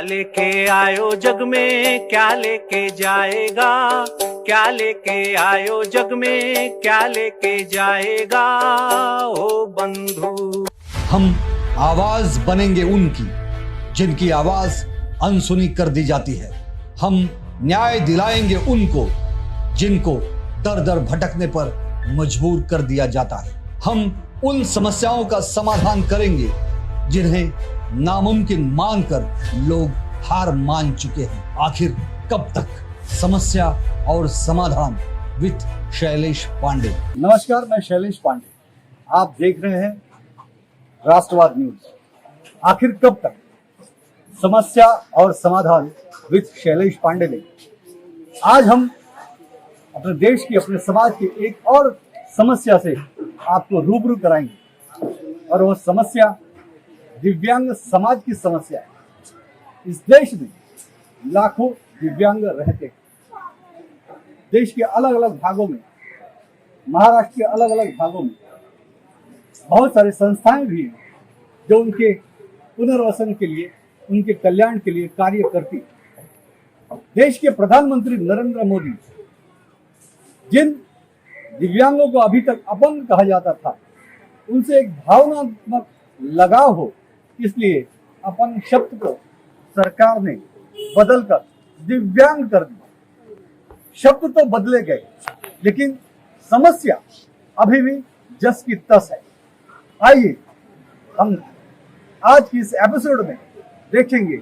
लेके आयो जग में, क्या लेके जाएगा, क्या लेके आयो जग में, क्या लेके जाएगा ओ बंधु। हम आवाज बनेंगे उनकी जिनकी आवाज अनसुनी कर दी जाती है। हम न्याय दिलाएंगे उनको जिनको दर दर भटकने पर मजबूर कर दिया जाता है। हम उन समस्याओं का समाधान करेंगे जिन्हें नामुमकिन मानकर लोग हार मान चुके हैं। आखिर कब तक? समस्या और समाधान विद शैलेश पांडे। नमस्कार, मैं शैलेश पांडे। आप देख रहे हैं राष्ट्रवाद न्यूज। आखिर कब तक? समस्या और समाधान विद शैलेश पांडे ने आज हम अपने देश की, अपने समाज की एक और समस्या से आपको रूबरू कराएंगे और वो समस्या दिव्यांग समाज की समस्या है। इस देश में लाखों दिव्यांग रहते हैं। देश के अलग अलग भागों में, महाराष्ट्र के अलग अलग भागों में बहुत सारी संस्थाएं भी हैं जो उनके पुनर्वसन के लिए, उनके कल्याण के लिए कार्य करती है। देश के प्रधानमंत्री नरेंद्र मोदी जिन दिव्यांगों को अभी तक अपंग कहा जाता था, उनसे एक भावनात्मक लगाव हो, इसलिए अपंग शब्द को सरकार ने बदलकर दिव्यांग कर दिया। शब्द तो बदले गए, लेकिन समस्या अभी भी जस की तस है। आइए हम आज की इस एपिसोड में देखेंगे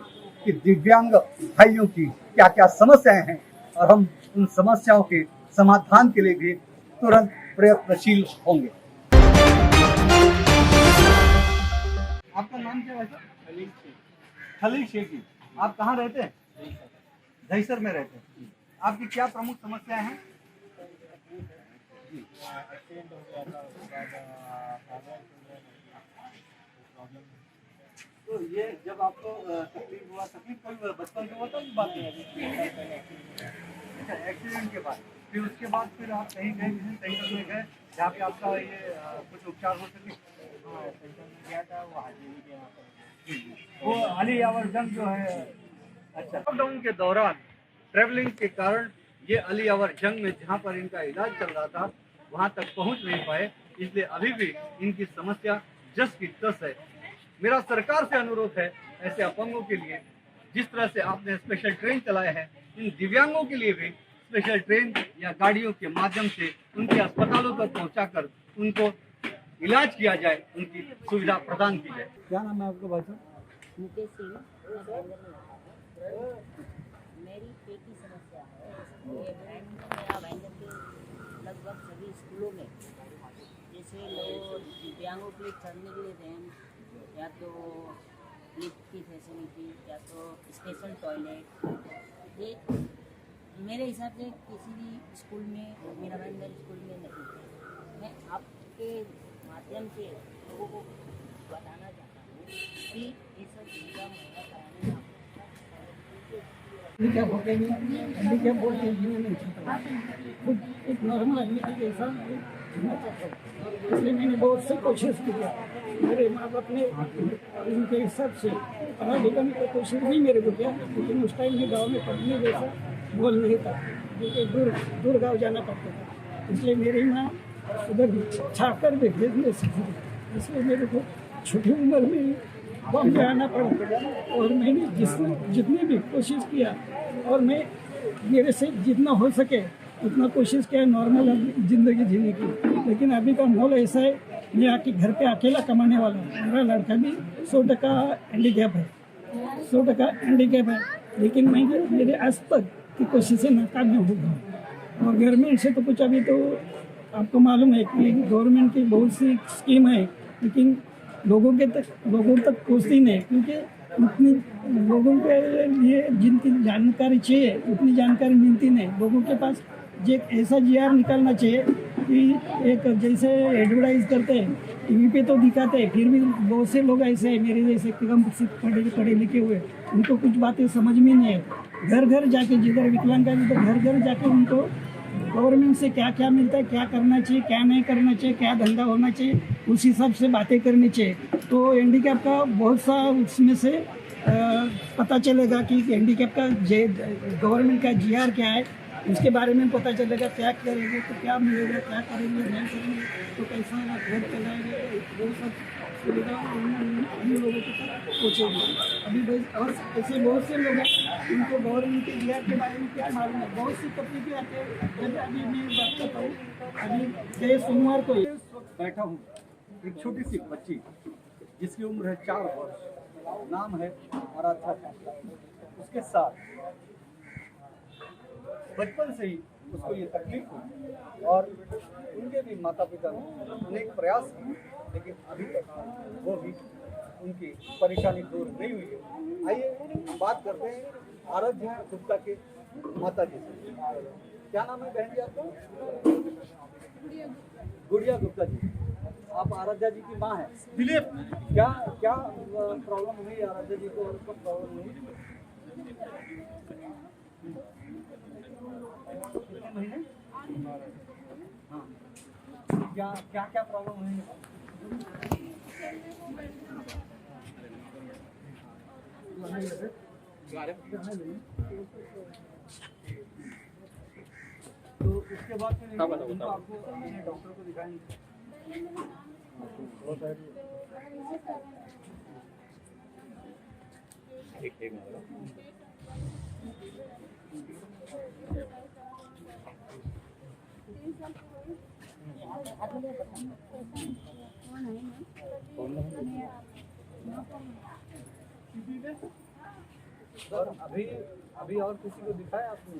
कि दिव्यांग भाइयों की क्या क्या समस्याएं हैं और हम उन समस्याओं के समाधान के लिए भी तुरंत प्रयत्नशील होंगे। आपका नाम क्या है सर? खलील शेखी। आप कहाँ रहते हैं? दहीसर में रहते हैं। आपकी क्या प्रमुख समस्याएं हैं? तो ये जब आपको तकलीफ हुआ, तकलीफ कभी बचपन में हुआ था? बात एक्सीडेंट के बाद फिर उसके बाद फिर आप कहीं गए, किसी सेंटर में गए जहाँ पे आपका ये कुछ उपचार हो सके? हाँ, सेंटर में गया था, वो हाजिरी के यहाँ पर वो अली यावर जंग जो है। अच्छा, लॉकडाउन के दौरान ट्रैवलिंग के कारण ये अली यावर जंग में जहाँ पर इनका इलाज चल रहा था वहाँ तक पहुँच नहीं पाए, इसलिए अभी भी इनकी समस्या जस की तस है। मेरा सरकार से अनुरोध है, ऐसे अपंगों के लिए जिस तरह से आपने स्पेशल ट्रेन चलाए हैं, इन दिव्यांगों के लिए भी स्पेशल ट्रेन या गाड़ियों के माध्यम से उनके अस्पतालों तक पहुंचाकर उनको इलाज किया जाए, उनकी सुविधा प्रदान की जाए। क्या नाम है आपका भाई साहब? मुकेश सिंह। मेरी पेट की समस्या है। ये मेरा बैंगन के लगभग सभी स्कूलों में, जैसे लोग दिव्यांगों के लिए चढ़ने के लिए रैंप, या तो लिफ्ट की फैसिलिटी, या तो स्पेशल टॉयलेट, ये मेरे हिसाब से किसी भी स्कूल में, मेरा बैंगन स्कूल में नहीं है। मैं आपके माध्यम से लोगों को बताना चाहता हूँ कि ये सब सुविधा मुहैया कराने में क्या बोलते हैं नहीं सकता, खुद एक नॉर्मल आदमी के जैसा जीना चाहता हूँ। इसलिए मैंने बहुत से कोशिश किया। मेरे माँ बाप ने उनके हिसाब से पढ़ा लिखाने की कोशिश भी मेरे को किया, लेकिन उस टाइम में गाँव में पढ़ने जैसा बोल नहीं था, क्योंकि दूर गाँव जाना पड़ता था। इसलिए मेरी माँ उधर छाकर भी भेज नहीं सकती, इसलिए मेरे को छोटी उम्र में बॉम्बे आना पड़ा। और मैंने जितनी भी कोशिश किया, और मैं मेरे से जितना हो सके उतना कोशिश किया नॉर्मल ज़िंदगी जीने की। लेकिन अभी का माहौल ऐसा है, मैं आके घर पे अकेला कमाने वाला हूँ। मेरा लड़का भी 100% हैंडीकैप है, 100% हैंडीकैप है, लेकिन मैं मेरे आज तक की कोशिशें नाकाम हो गई। और गवर्नमेंट से तो कुछ, अभी तो आपको मालूम है कि गवर्नमेंट की बहुत सी स्कीम है, लेकिन लोगों तक पहुँचती नहीं, क्योंकि उतनी लोगों के लिए जिनकी जानकारी चाहिए उतनी जानकारी मिलती नहीं। लोगों के पास एक ऐसा GR निकालना चाहिए कि एक जैसे एडवर्टाइज करते हैं टीवी पे तो दिखाते हैं, फिर भी बहुत से लोग ऐसे हैं मेरे जैसे कम पढ़े लिखे हुए, उनको कुछ बातें समझ में नहीं है। घर घर जाके, जिधर विकलांग है तो घर घर जाके उनको गवर्नमेंट से क्या क्या मिलता है, क्या करना चाहिए, क्या नहीं करना चाहिए, क्या धंधा होना चाहिए, उस हिसाब से बातें करनी चाहिए। तो हैंडीकैप का बहुत सा उसमें से पता चलेगा कि हैंडीकैप का गवर्नमेंट का जीआर क्या है, उसके बारे में पता चलेगा। क्या करेंगे तो क्या मिलेगा, क्या करेंगे नहीं करेंगे तो कैसा घर चलाएंगे, वो सब सुविधा हम लोगों के तक पहुँचेगी। अभी और ऐसे बहुत से लोग हैं उनको गवर्नमेंट के जीआर के बारे में क्या मालूम है। बहुत सी तकलीफें आती है। जब अभी मैं बात करता हूँ, अभी गए सोमवार को इस वक्त बैठा हूँ एक छोटी सी बच्ची जिसकी उम्र है 4 वर्ष, नाम है आराध्या। उसके साथ बचपन से ही उसको ये तकलीफ हुई और उनके भी माता पिता ने अनेक प्रयास किए, लेकिन अभी तक वो भी उनकी परेशानी दूर नहीं हुई है। आइए बात करते हैं आराध्या गुप्ता के माता जी से। क्या नाम है बहन जी आपका? गुड़िया गुप्ता जी। आप आराध्या जी की माँ हैं। दिलीप, क्या क्या प्रॉब्लम हुई आराध्या जी को और कब प्रॉब्लम हुई? कितने महीने? हाँ, क्या क्या क्या प्रॉब्लम हुई? तो उसके बाद फिर उनको आपको अपने डॉक्टर को दिखाएंगे। और अभी अभी और किसी को दिखाया आपने?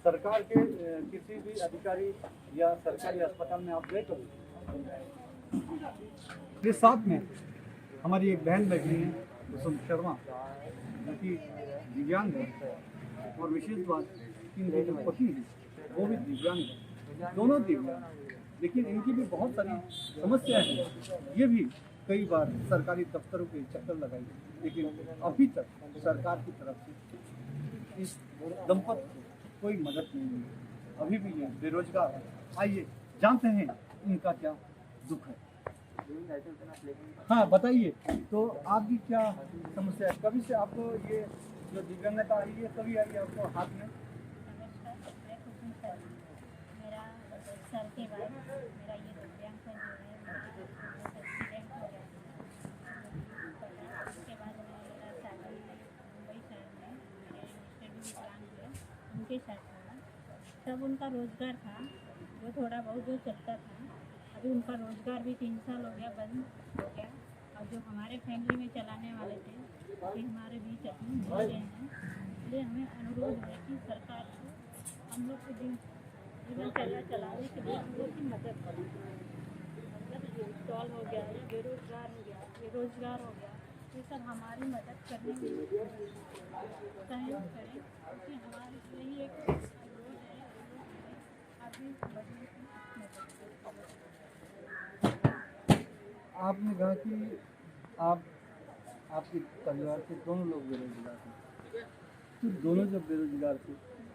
सरकार के किसी भी अधिकारी या सरकारी अस्पताल में आप गए कभी? ये साथ में हमारी एक बहन बैठी है कुसुम शर्मा, जो कि दिव्यांग है। और विशेष बात कि इनके जो पति है वो भी दिव्यांग है, दोनों दिव्यांग, लेकिन इनकी भी बहुत सारी समस्याएं हैं। ये भी कई बार सरकारी दफ्तरों के चक्कर लगाई, लेकिन अभी तक सरकार की तरफ से इस दंपत को कोई मदद नहीं मिली। अभी भी ये बेरोजगार है। आइए जानते हैं इनका क्या दुख है। हाँ बताइए, तो आपकी क्या समस्या है? कभी से आपको ये जो दिव्यांगता आई है कभी आई आपको हाथ में? मेरा 10 साल के बाद मेरा ये दिव्यांगता जो है मेरा एक्सीडेंट हो गया था। उसके बाद मेरा शादी मुंबई शहर में मेरे मिस्टर भी विकलांग हुए, उनके साथ हुआ। तब उनका रोज़गार था वो थोड़ा बहुत जो चलता था। अभी उनका रोज़गार भी 3 साल हो गया बंद हो गया। और जो हमारे फैमिली में चलाने वाले थे अभी हमारे बीच अपने मिल गए हैं। इसलिए हमें अनुरोध है कि सरकार को हम लोग को जीवन चलाने के लिए हम लोग की मदद करें। मतलब ये स्टॉल हो गया, ये बेरोजगार हो गया, बेरोजगार हो गया, ये सब हमारी मदद करने में सहयोग करें, क्योंकि हमारे लिए एक अनुरोध है आगे बढ़ने की मदद करें। आपने कहा कि आपके परिवार के दोनों लोग बेरोजगार थे, तो दोनों जब बेरोजगार थे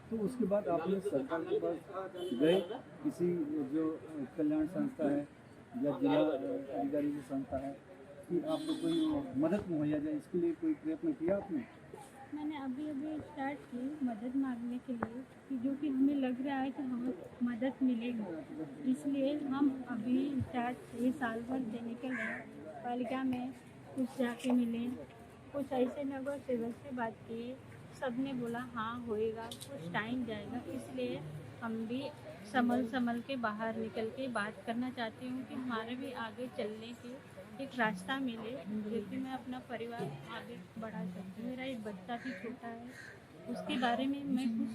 तो उसके बाद आपने सरकार के पास गए, किसी जो कल्याण संस्था है या जिला अधिकारी की संस्था है, कि आपको कोई मदद मुहैया जाए, इसके लिए कोई प्रयत्न किया आपने? मैंने अभी स्टार्ट की मदद मांगने के लिए कि जो कि हमें लग रहा है कि हमें मदद मिलेगी, इसलिए हम अभी स्टार्ट ये साल भर से निकल रहे। पालिका में कुछ जाके मिले, कुछ ऐसे नगर सेवक से बात किए, सब ने बोला हाँ होएगा, कुछ टाइम जाएगा। इसलिए हम भी संभल के बाहर निकल के बात करना चाहती हूँ कि हमारे भी आगे चलने के एक रास्ता मिले, जिससे मैं अपना परिवार आगे बढ़ा सकती हूँ। मेरा एक बच्चा भी छोटा है, उसके बारे में मैं कुछ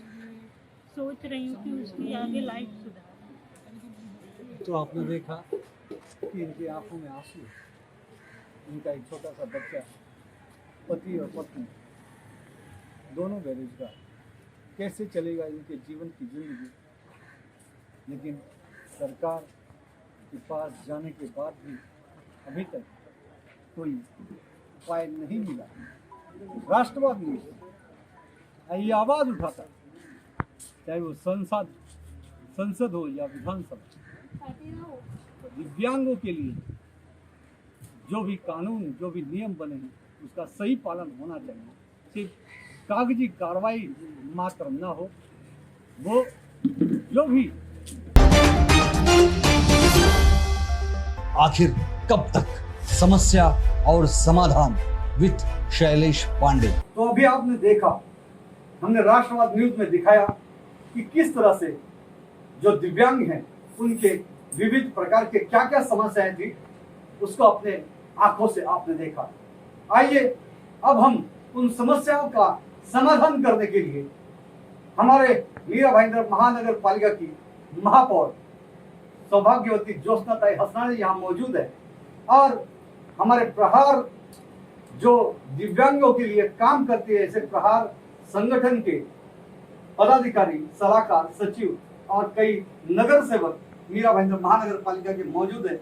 सोच रही हूँ कि उसकी आगे लाइफ सुधार। तो आपने देखा कि इनकी आंखों में आंसू, इनका एक छोटा सा बच्चा, पति और पत्नी दोनों बेरोजगार, कैसे चलेगा इनके जीवन की जिंदगी? लेकिन सरकार के पास जाने के बाद भी अभी तक कोई उपाय नहीं मिला। राष्ट्रवाद न्यूज़ ये आवाज उठाता, चाहे वो संसद हो या विधानसभा, दिव्यांगों के लिए जो भी कानून, जो भी नियम बने हैं उसका सही पालन होना चाहिए। सिर्फ कागजी कार्रवाई मात्र न हो, वो जो भी आखिर कब तक? समस्या और समाधान विद शैलेश पांडे। तो अभी आपने देखा, हमने राष्ट्रवाद न्यूज में दिखाया कि किस तरह से जो दिव्यांग हैं उनके विविध प्रकार के क्या क्या समस्याएं थी, उसको अपने आंखों से आपने देखा। आइए अब हम उन समस्याओं का समाधान करने के लिए हमारे मीरा भाईंदर महानगर पालिका की महापौर सौभाग्यवती ज्योत्सनाताई हसनानी यहाँ मौजूद है, और हमारे प्रहार जो दिव्यांगों के लिए काम करती है, ऐसे प्रहार संगठन के पदाधिकारी, सलाहकार, सचिव और कई नगर सेवक मीरा भाईंदर महानगर पालिका के मौजूद है।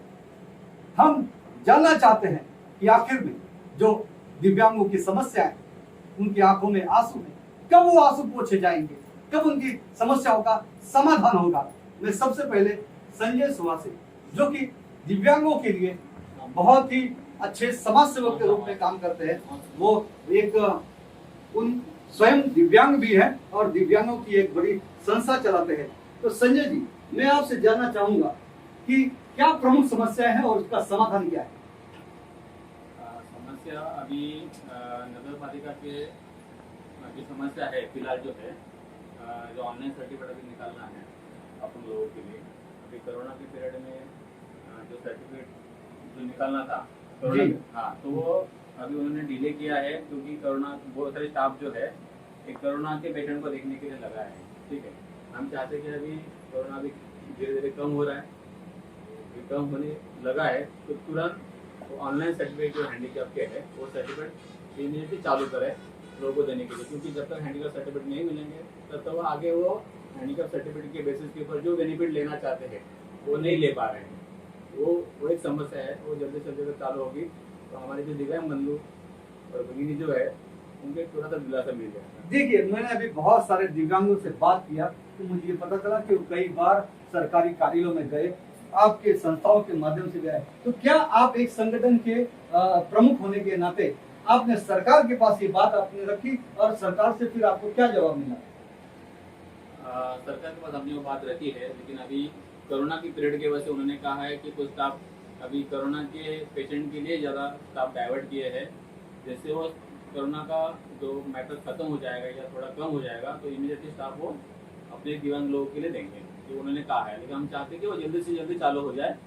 हम जानना चाहते हैं कि आखिर में जो दिव्यांगों की समस्या है, उनकी आंखों में आंसू है, कब वो आंसू पोंछे जाएंगे, कब उनकी समस्याओं का समाधान होगा। मैं सबसे पहले संजय सुहासे, जो कि दिव्यांगों के लिए बहुत ही अच्छे समाज सेवक के रूप में काम करते हैं, वो एक उन स्वयं दिव्यांग भी है और दिव्यांगों की एक बड़ी संस्था चलाते हैं। तो संजय जी, मैं आपसे जानना चाहूंगा कि क्या प्रमुख समस्या है और उसका समाधान क्या है? समस्या अभी नगर पालिका के की समस्या है फिलहाल जो है, जो ऑनलाइन सर्टिफिकेट अभी निकालना है अपन लोगों के लिए। अभी कोरोना के पीरियड में जो सर्टिफिकेट जो निकालना था हाँ, तो वो अभी उन्होंने डिले किया है, क्योंकि कोरोना बहुत सारे स्टाफ जो है एक कोरोना के पेशेंट को देखने के लिए लगा है। ठीक है, हम चाहते हैं कि अभी कोरोना भी धीरे धीरे कम हो रहा है, कम होने लगा है, तो तुरंत ऑनलाइन सर्टिफिकेट जो हैंडीकैप के है वो सर्टिफिकेट इमीडिएटली चालू करे लोगों को देने के लिए, क्योंकि जब तक हैंडीकैप सर्टिफिकेट नहीं मिलेंगे तब तक वो आगे वो हैंडीकैप सर्टिफिकेट के बेसिस के ऊपर जो बेनिफिट लेना चाहते हैं वो नहीं ले पा रहे हैं। वो एक समस्या है, वो जल्दी से जल्दी चालू होगी तो हमारे जो दिव्यांग बंधु और भगिनी जो है उनके थोड़ा सा दिलासा मिल जाएगा। देखिए, मैंने अभी बहुत सारे दिव्यांगों से बात किया तो मुझे ये पता चला कि वो कई बार सरकारी कार्यालयों में गए, आपके संस्थाओं के माध्यम से गए। तो क्या आप एक संगठन के प्रमुख होने के नाते आपने सरकार के पास ये बात आपने रखी और सरकार से फिर आपको क्या जवाब मिला? सरकार के पास अपनी वो बात रखी है, लेकिन अभी कोरोना की पीरियड की वजह से उन्होंने कहा है कि कुछ स्टाफ अभी कोरोना के पेशेंट के लिए ज़्यादा स्टाफ डाइवर्ट किए हैं। जैसे वो कोरोना का जो मैटर खत्म हो जाएगा या थोड़ा कम हो जाएगा तो इमीडिएटली स्टाफ वो अपने दिव्यांग लोगों के लिए देंगे, जो उन्होंने कहा है। लेकिन हम चाहते हैं कि वो जल्दी से जल्दी चालू हो जाए,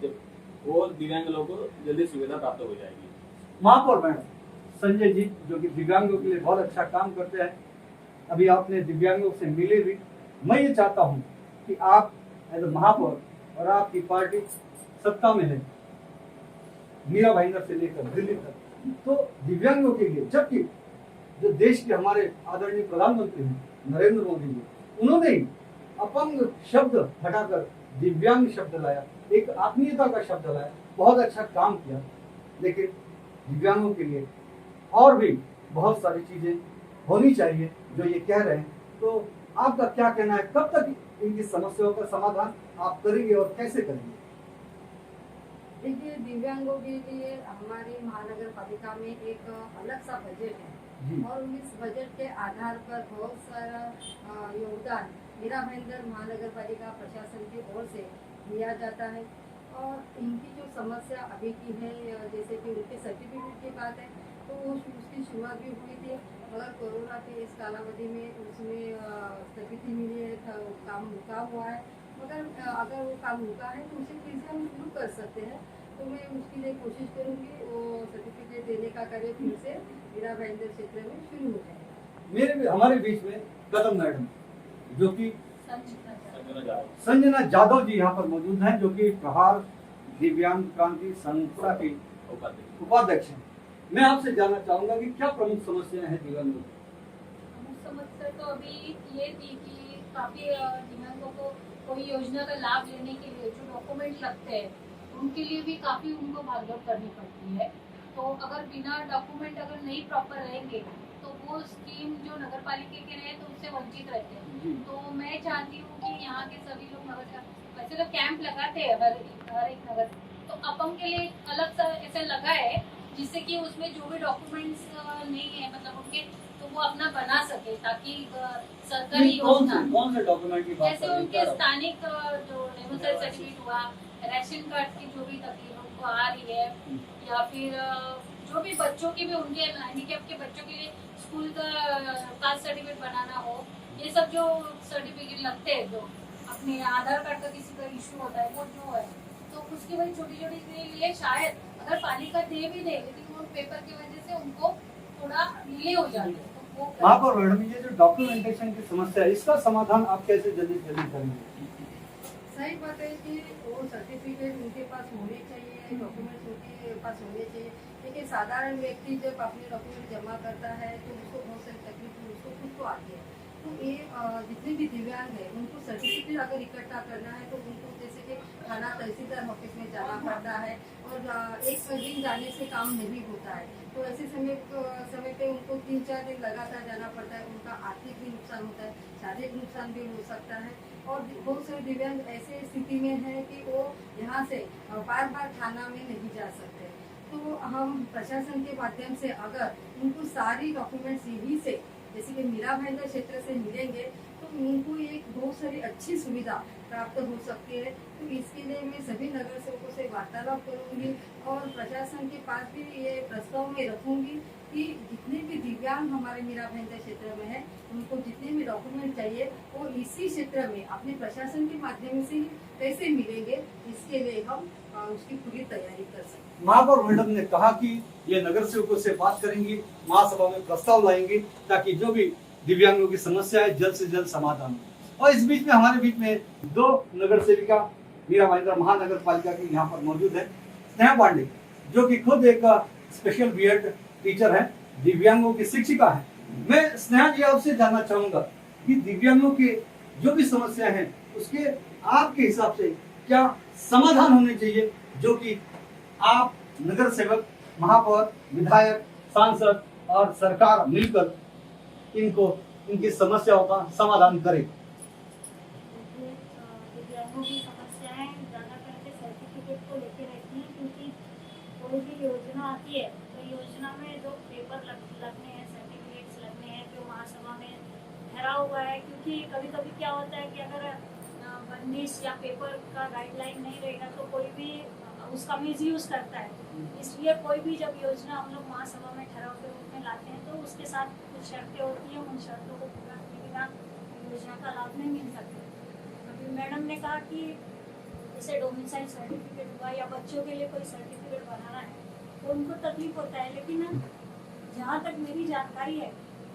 जब वो दिव्यांग लोगों को जल्दी सुविधा प्राप्त हो जाएगी। महापौर मैडम संजय जी, जो कि दिव्यांगों के लिए बहुत अच्छा काम करते हैं, अभी आपने दिव्यांगों से मिले भी। मैं ये चाहता हूँ कि आप एज ए महापौर और आपकी पार्टी सत्ता में है, मीरा भाईंदर से लेकर दिल्ली तक, तो दिव्यांगों के लिए, जबकि जो देश के हमारे आदरणीय प्रधानमंत्री हैं नरेंद्र मोदी जी, उन्होंने ही अपंग शब्द हटाकर दिव्यांग शब्द लाया, एक आत्मीयता का शब्द लाया, बहुत अच्छा काम किया। लेकिन दिव्यांगों के लिए और भी बहुत सारी चीजें होनी चाहिए जो ये कह रहे हैं। तो आपका क्या कहना है, कब तक इनकी समस्याओं का समाधान आप करेंगे और कैसे करेंगे? देखिए, दिव्यांगों के लिए हमारी महानगर पालिका में एक अलग सा बजट है और इस बजट के आधार पर बहुत सारा योगदान मीरा भाईंदर महानगर पालिका प्रशासन की ओर से दिया जाता है। और इनकी जो समस्या अभी की है, जैसे कि उनके सर्टिफिकेट की बात है, तो उसकी शुरुआत भी हुई थी, मगर कोरोना के इस कालावधि में उसमें स्थगिति मिली है, काम रुका हुआ है। मगर अगर वो काम रुका है तो उसे फिर से हम शुरू कर सकते हैं। तो मैं उसके लिए कोशिश करूँगी, वो सर्टिफिकेट देने का कार्य फिर से मीरा भाईंदर क्षेत्र में शुरू हो जाएगा। हमारे बीच में कदम मैडम, जो कि संजना जादव जी यहाँ पर मौजूद हैं, जो कि प्रहार दिव्यांग क्रांति संस्था की उपाध्यक्ष हैं। मैं आपसे जानना चाहूंगा कि क्या प्रमुख समस्याएं हैं दिव्यांगों की? प्रमुख समस्या तो अभी ये थी कि काफी दिव्यांगों को कोई योजना का लाभ लेने के लिए जो डॉक्यूमेंट लगते हैं उनके लिए भी काफी उनको भागदौड़ करनी पड़ती है। तो अगर बिना डॉक्यूमेंट अगर नहीं प्रॉपर रहेंगे तो वो स्कीम जो नगर पालिका के रहे तो उससे वंचित रहते हैं। तो मैं चाहती हूँ कि यहाँ के सभी लोग नगर, वैसे तो कैंप लगाते हैं हर एक नगर तो अपंग के लिए अलग सा ऐसा लगा है जिससे कि उसमें जो भी डॉक्यूमेंट्स नहीं है मतलब उनके तो वो अपना बना सके ताकि सरकारी योजना कौन से डॉक्यूमेंट की बात जैसे कर रहे हैं? उनके स्थानिक जो रेमुनरेशन सर्टिफिकेट हुआ, राशन कार्ड की जो भी तकलीफ उनको आ रही है या फिर जो भी बच्चों की भी उनके हैंडीकैप के बच्चों के लिए स्कूल का कास्ट सर्टिफिकेट बनाना हो, ये सब जो सर्टिफिकेट लगते हैं जो अपने आधार कार्ड का किसी का इशू होता है वो जो है तो उसकी वही छोटी छोटी के लिए शायद अगर पालिका दे भी दे लेकिन वो पेपर की वजह से उनको थोड़ा डिले हो जाती है तो वो वहाँ पर मैडम ये जो डॉक्यूमेंटेशन की समस्या है इसका समाधान आप कैसे जल्दी जल्दी करेंगे? सही बात है कि वो सर्टिफिकेट उनके पास होने चाहिए, डॉक्यूमेंट्स उनके पास होने चाहिए, लेकिन साधारण व्यक्ति जब अपने डॉक्यूमेंट जमा करता है तो उसको बहुत सारी तकलीफ उसको खुद को आती है। तो ये जितने भी दिव्यांग है उनको सर्टिफिकेट अगर इकट्ठा करना है तो उनको जैसे कि थाना तहसीलदार ऑफिस में जाना पड़ता है और एक दिन जाने से काम नहीं होता है। तो ऐसे समय पे उनको 3-4 दिन लगातार जाना पड़ता है, उनका आर्थिक भी नुकसान होता है, शारीरिक नुकसान भी हो सकता है और बहुत सारे दिव्यांग ऐसे स्थिति में है कि वो यहाँ से बार बार थाना में नहीं जा सकते। तो हम प्रशासन के माध्यम से अगर उनको सारी डॉक्यूमेंट्स यहीं से जैसे कि मीरा भाईंदर क्षेत्र से मिलेंगे तो उनको एक बहुत सारी अच्छी सुविधा प्राप्त हो सकती है। तो इसके लिए मैं सभी नगर सेवकों से वार्तालाप करूंगी और प्रशासन के पास भी ये प्रस्ताव में रखूंगी कि जितने भी दिव्यांग हमारे मीरा भाईंदर क्षेत्र में है उनको जितने भी डॉक्यूमेंट चाहिए वो इसी क्षेत्र में अपने प्रशासन के माध्यम से कैसे मिलेंगे इसके लिए हम उसकी पूरी तैयारी कर सकते हैं। महापौर मैडम ने कहा कि ये नगर सेवकों से बात करेंगी, महासभा में प्रस्ताव लाएंगे ताकि जो भी दिव्यांगों की समस्या है जल्द से जल्द समाधान हो। और इस बीच में हमारे बीच में 2 नगर सेविका मीरा भाईंदर महानगर पालिका की यहाँ पर मौजूद है, स्नेहा पांडे जो कि खुद एक स्पेशल बीएड टीचर है, दिव्यांगों की शिक्षिका है। मैं स्नेहा जी आपसे जानना चाहूंगा कि दिव्यांगों के जो भी समस्या है उसके आपके हिसाब से क्या समाधान होने चाहिए जो कि आप नगर सेवक, महापौर, विधायक, सांसद और सरकार मिलकर इनकी समस्याओं का समाधान करें। दिव्यांगों की समस्याएं ज़्यादा करके सर्टिफिकेट को लेके रहती हैं क्योंकि कोई भी योजना आती है तो योजना में जो पेपर लगने हैं, सर्टिफिकेट्स लगने हैं जो महासभा में ठहरा हुआ है। क्योंकि कभी कभी क्या होता है कि अगर बंदिश या पेपर का गाइडलाइन नहीं रहेगा तो कोई भी उसका मिसयूज करता है। इसलिए कोई भी जब योजना हम लोग महासभा में ठहराव के रूप में लाते हैं तो उसके साथ कुछ शर्तें होती हैं, उन शर्तों को पूरा किए बिना योजना का लाभ नहीं मिल सकता। अभी मैडम ने कहा कि जैसे डोमिसाइल सर्टिफिकेट हुआ या बच्चों के लिए कोई सर्टिफिकेट बनाना है तो उनको तकलीफ होता है। लेकिन जहाँ तक मेरी जानकारी है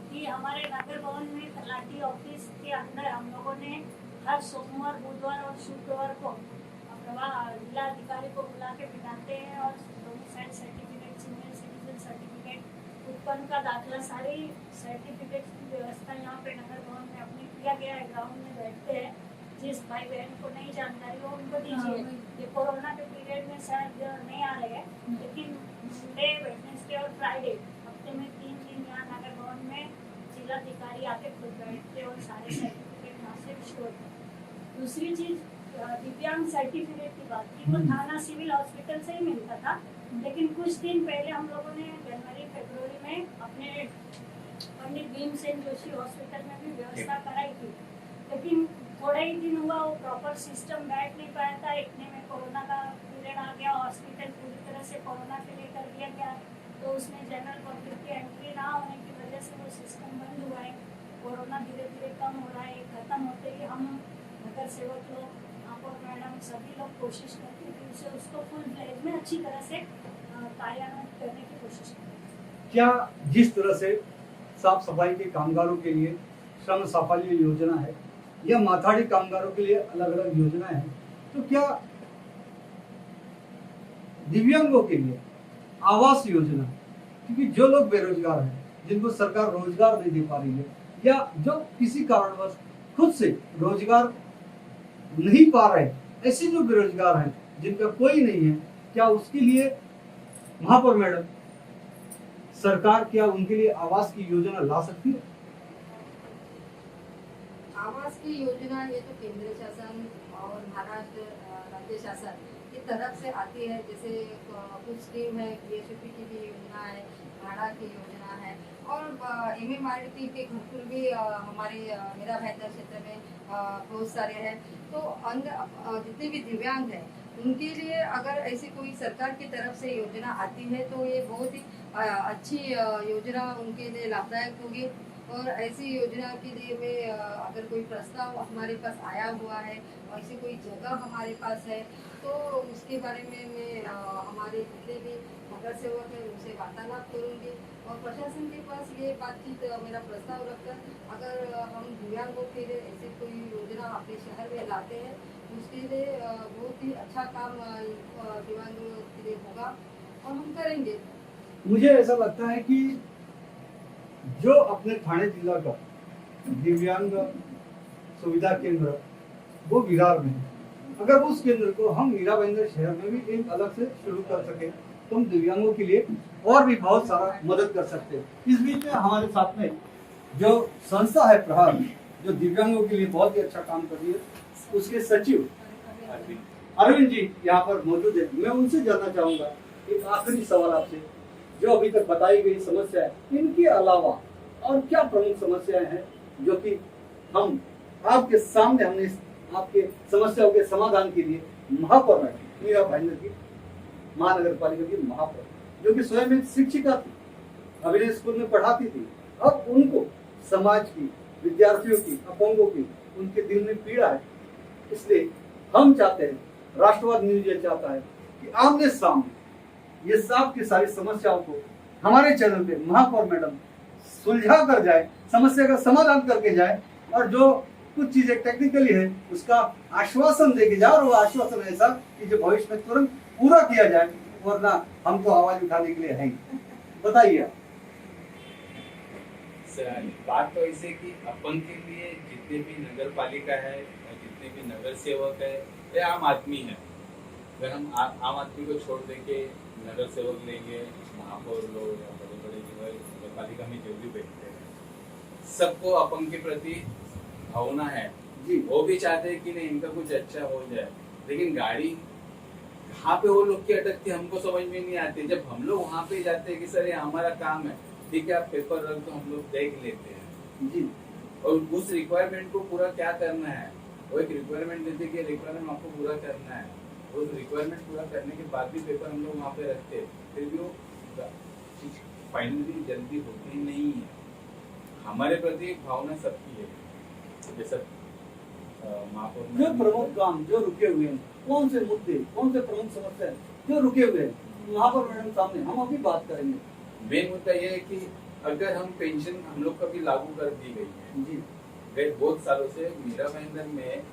कि हमारे नगर भवन में तलाटी ऑफिस के अंदर हम लोगों ने हर सोमवार, बुधवार और शुक्रवार को जिला अधिकारी को बुला के बिठाते हैं और domicile certificate, senior citizen certificate, उत्पन्न का दाखिला, सारी सर्टिफिकेट की व्यवस्था यहाँ पे नगर भवन में अपने किया गया है। ग्राउंड में बैठते हैं, जिस भाई बहन को नहीं जानकारी हो उनको दीजिए। ये कोरोना के पीरियड में शायद नहीं आ रहे हैं लेकिन मंडे, वेडनेसडे और फ्राइडे हफ्ते में 3 दिन यहाँ नगर भवन में जिलाधिकारी आके खुद बैठते और सारे सर्टिफिकेट वहाँ से इशू होते हैं। दूसरी चीज़ दिव्यांग सर्टिफिकेट की बात की वो थाना सिविल हॉस्पिटल से ही मिलता था, लेकिन कुछ दिन पहले हम लोगों ने जनवरी-फरवरी में अपने पंडित भीमसेन जोशी हॉस्पिटल में भी व्यवस्था कराई थी। लेकिन थोड़े ही दिन हुआ वो प्रॉपर सिस्टम बैठ नहीं पाया था। इतने में कोरोना का पीरियड आ गया, हॉस्पिटल पूरी तरह से कोरोना के लिए कर दिया गया तो उसमें जनरल पब्लिक की एंट्री ना होने की वजह से वो सिस्टम बंद हुआ है। कोरोना धीरे धीरे कम हो रहा है, खत्म होते ही हम नगर सेवक लोग, महापौर मैडम, सभी लोग कोशिश करते हैं कि उसे उसको फुल फ्लेज में अच्छी तरह से कार्यान्वित करने की कोशिश करें। क्या जिस तरह से साफ सफाई के कामगारों के लिए श्रम साफल्य योजना है या माथाड़ी कामगारों के लिए अलग अलग योजनाएं हैं, तो क्या दिव्यांगों के लिए आवास योजना, क्योंकि जो लोग बेरोजगार हैं, जिनको सरकार रोजगार नहीं दे पा रही है या जो किसी कारणवश खुद से रोजगार नहीं पा रहे, ऐसे जो बेरोजगार हैं जिनका कोई नहीं है, क्या उसके लिए महापौर मैडम सरकार क्या उनके लिए आवास की योजना ला सकती है? आवास की योजना ये तो केंद्र शासन और महाराष्ट्र राज्य शासन की तरफ से आती है, जैसे कुछ स्कीम है, BSP की भी योजना है, भाड़ा की योजना है, और MMRDP के घरकुल भी हमारे मेरा भाईंदर क्षेत्र में बहुत सारे हैं। तो अन्य जितने भी दिव्यांग हैं उनके लिए अगर ऐसी कोई सरकार की तरफ से योजना आती है तो ये बहुत ही अच्छी योजना उनके लिए लाभदायक होगी। और ऐसी योजना के लिए मैं अगर कोई प्रस्ताव हमारे पास आया हुआ है, ऐसी कोई जगह हमारे पास है, तो उसके बारे में मैं हमारे जितने भी नगर सेवक हैं उनसे वार्तालाप करूंगी और प्रशासन के पास ये बातचीत मेरा प्रस्ताव रखकर अगर हम दिव्यांगों के लिए ऐसी कोई योजना अपने शहर में लाते हैं उसके लिए बहुत ही अच्छा काम दिव्यांगों के लिए होगा और हम करेंगे। मुझे ऐसा लगता है कि जो अपने थाने जिला का दिव्यांग सुविधा केंद्र वो विरार में है, अगर उस केंद्र को हम मीरा भाईंदर शहर में भी एक अलग से शुरू कर सके तो हम दिव्यांगों के लिए और भी बहुत सारा मदद कर सकते हैं। इस बीच में हमारे साथ में जो संस्था है प्रहार, जो दिव्यांगों के लिए बहुत ही अच्छा काम कर रही है, उसके सचिव अरविंद जी यहाँ पर मौजूद है। मैं उनसे जानना चाहूंगा एक आखिरी सवाल आपसे, जो अभी तक बताई गई समस्या है इनके अलावा और क्या प्रमुख समस्याएं हैं जो कि हम आपके सामने हमने आपके समस्याओं के समाधान के लिए महापौर मीरा भाईंदर की महानगर पालिका की महापौर, जो कि स्वयं एक शिक्षिका थी, अभिनय स्कूल में पढ़ाती थी, अब उनको समाज की, विद्यार्थियों की, अपंगों की उनके दिल में पीड़ा है। इसलिए हम चाहते हैं, राष्ट्रवाद न्यूज ये चाहता है कि आमने सामने ये सब की सारी समस्याओं को हमारे चैनल पे महापौर मैडम सुलझा कर जाए, समस्या का समाधान करके जाए और जो कुछ चीजें टेक्निकली है उसका आश्वासन देके जाए और वो आश्वासन ऐसा कि जो भविष्य में तुरंत पूरा किया जाए, वरना हम तो आवाज उठाने के लिए हैं। बताइए बात तो ऐसे कि अपन के लिए जितने भी नगर पालिका है और जितने भी नगर सेवक है ये आम आदमी है। अगर हम आम आदमी को छोड़ देंगे नगर सेवक लेंगे, महापौर लोग या बड़े बड़े जो है नगर पालिका में जो भी बैठते हैं, सबको अपन के प्रति भावना है जी, वो भी चाहते हैं कि नहीं इनका कुछ अच्छा हो जाए, लेकिन गाड़ी कहाँ पे वो लोग की अटकती हमको समझ में नहीं आती। जब हम लोग वहाँ पे जाते हैं कि सर ये हमारा काम है, ठीक है आप पेपर रख दो, हम लोग देख लेते हैं जी, और उस रिक्वायरमेंट को पूरा क्या करना है, वो एक रिक्वायरमेंट देते कि रिक्वायरमेंट आपको पूरा करना है, उस रिक्वायरमेंट पूरा करने के बाद भी पेपर हम लोग वहाँ पे रखते हैं, फिर भी वो फाइनली जल्दी होती नहीं है। हमारे प्रति भावना सबकी है। जैसा जो प्रमुख काम जो रुके हुए हैं, कौन से मुद्दे, कौन से प्रमुख समस्या जो रुके हुए हैं, महापौर मैडम सामने हम अभी बात करेंगे। मेन मुद्दा ये है कि अगर हम पेंशन हम लोग का भी लागू कर दी गई है जी, गए बहुत सालों से मीरा भाईंदर में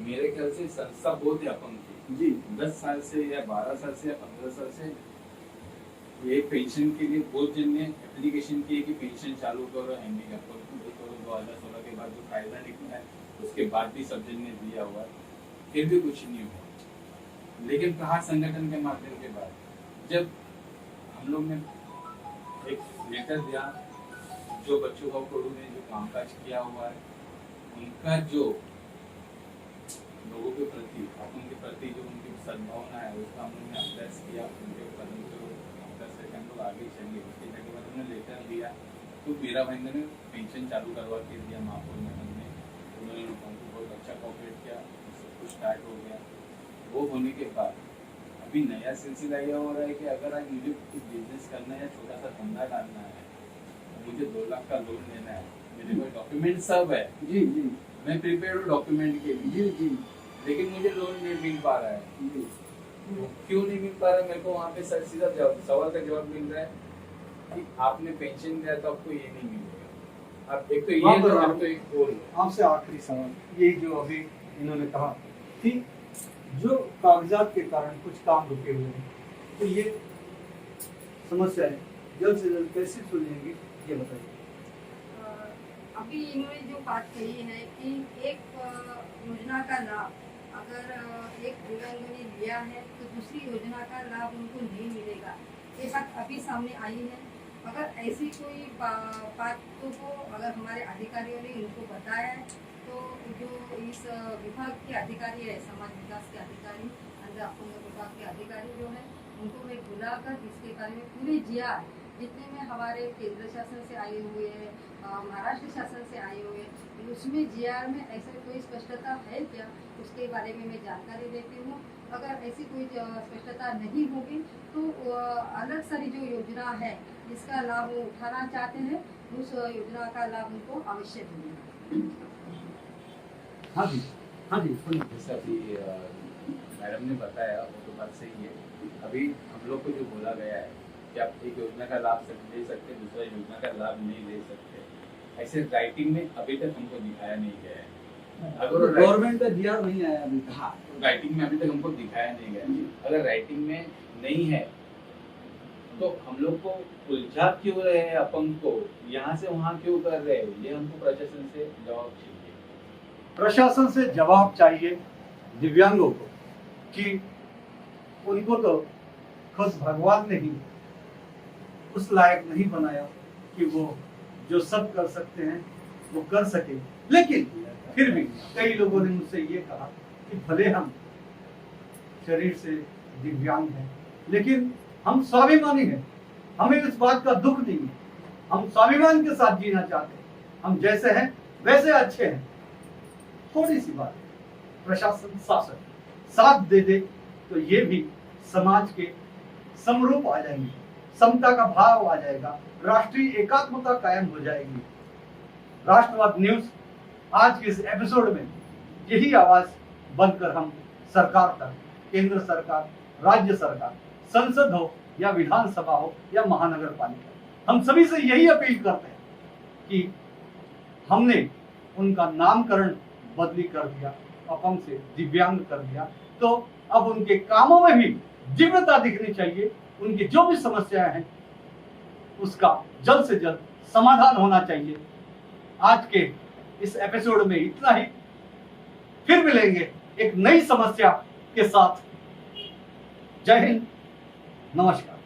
मेरे ख्याल से संस्था बहुत है अपन की जी, 10 साल से या 12 साल से या 15 साल से ये पेंशन के लिए बहुत जन ने एप्लीकेशन की है कि पेंशन चालू करो, हैंडीकैप करो। 2016 के बाद जो कायदा निकला है उसके बाद भी सब जन ने दिया हुआ है, फिर भी कुछ नहीं हुआ। लेकिन कहा संगठन के माध्यम के बाद जब हम लोग ने एक लेटर दिया, जो बच्चों का कोडू ने जो कामकाज किया हुआ है उनका जो लोगों के प्रति उनके प्रति जो उनकी सद्भावना है उसका हमने अभ्यास किया, उनके कदम को अभ्यास करके हम लोग आगे चले। उसके बाद उन्होंने लेटर दिया तो मीरा भाईंदर ने पेंशन चालू करवा के दिया महापौर मैडम ने, उन्होंने लोगों को बहुत अच्छा कोऑपरेट किया, सब कुछ स्टार्ट हो गया। वो होने के बाद अभी नया सिलसिला यह हो रहा है कि अगर आज मुझे कुछ बिजनेस करना है या छोटा सा धंधा डालना है, मुझे 2 लाख का लोन लेना है, मेरे पास डॉक्यूमेंट सब है जी जी, मैं प्रिपेयर हूँ डॉक्यूमेंट के लिए जी जी, लेकिन मुझे लोन नहीं मिल पा रहा है जी। क्यों नहीं मिल पा रहा है? मेरे को वहाँ पे सर सीधा सवाल का जवाब मिल रहा है कि आपने पेंशन दिया तो आपको ये नहीं मिलेगा। आप एक तो ये आप तो एक और आपसे आखिरी सवाल, ये जो अभी इन्होंने कहा कि जो कागजात के कारण कुछ काम रुके हुए हैं, तो ये समस्या है जल्द से जल्द कैसे सुलझेंगे ये बताइए। अभी इन्होंने जो बात कही है कि एक योजना का लाभ अगर एक दिव्यांग ने लिया है तो दूसरी योजना का लाभ उनको नहीं मिलेगा, ये बात अभी सामने आई है। अगर ऐसी कोई बातों को अगर हमारे अधिकारियों ने इनको बताया है तो जो इस विभाग के अधिकारी है, समाज विकास के अधिकारी महानगर अपंग विभाग के अधिकारी जो है उनको मैं बुलाकर इसके बारे में पूरी जीआर जितने में हमारे केंद्र शासन से आए हुए हैं, महाराष्ट्र शासन से आए हुए हैं, उसमें जीआर में ऐसा कोई स्पष्टता है क्या, उसके बारे में मैं जानकारी देती हूँ। अगर ऐसी कोई स्पष्टता नहीं होगी तो अलग सारी जो योजना है जिसका लाभ वो उठाना चाहते हैं उस योजना का लाभ उनको अवश्य मिलेगा। हाँ जी, हाँ जी, सुनिए। जैसे अभी मैडम ने बताया वो तो बात सही है। अभी हम लोग को जो बोला गया है कि आप एक योजना का लाभ ले सकते, दूसरा योजना का लाभ नहीं ले सकते, ऐसे राइटिंग में अभी तक हमको दिखाया नहीं गया है। अगर गवर्नमेंट का जीआर नहीं आया अभी तक। हाँ, राइटिंग में अभी तक हमको दिखाया नहीं गया। अगर राइटिंग में नहीं है तो हम लोग को उलझा क्यों रहे हैं, अपंग को यहाँ से वहाँ क्यों कर रहे हैं, ये हमको प्रशासन से जवाब चाहिए। प्रशासन से जवाब चाहिए दिव्यांगों को कि उनको तो खुद भगवान ने ही उस लायक नहीं बनाया कि वो जो सब कर सकते हैं वो कर सके। लेकिन फिर भी कई लोगों ने मुझसे ये कहा कि भले हम शरीर से दिव्यांग हैं लेकिन हम स्वाभिमानी हैं, हमें इस बात का दुख नहीं है, हम स्वाभिमान के साथ जीना चाहते हैं, हम जैसे हैं वैसे अच्छे हैं। थोड़ी सी बात प्रशासन शासन साथ दे दे तो ये भी समाज के समरूप आ जाएंगे, समता का भाव आ जाएगा, राष्ट्रीय एकात्मता कायम हो जाएगी। राष्ट्रवाद न्यूज आज के इस एपिसोड में यही आवाज बनकर हम सरकार तक, केंद्र सरकार, राज्य सरकार, संसद हो या विधानसभा हो या महानगर पालिका, हम सभी से यही अपील करते हैं कि हमने उनका नामकरण बदली कर दिया, अपंग से दिव्यांग कर दिया, तो अब उनके कामों में भी दिव्यता दिखनी चाहिए। उनकी जो भी समस्याएं हैं उसका जल्द से जल्द समाधान होना चाहिए। आज के इस एपिसोड में इतना ही, फिर मिलेंगे एक नई समस्या के साथ। जय हिंद, नमस्कार।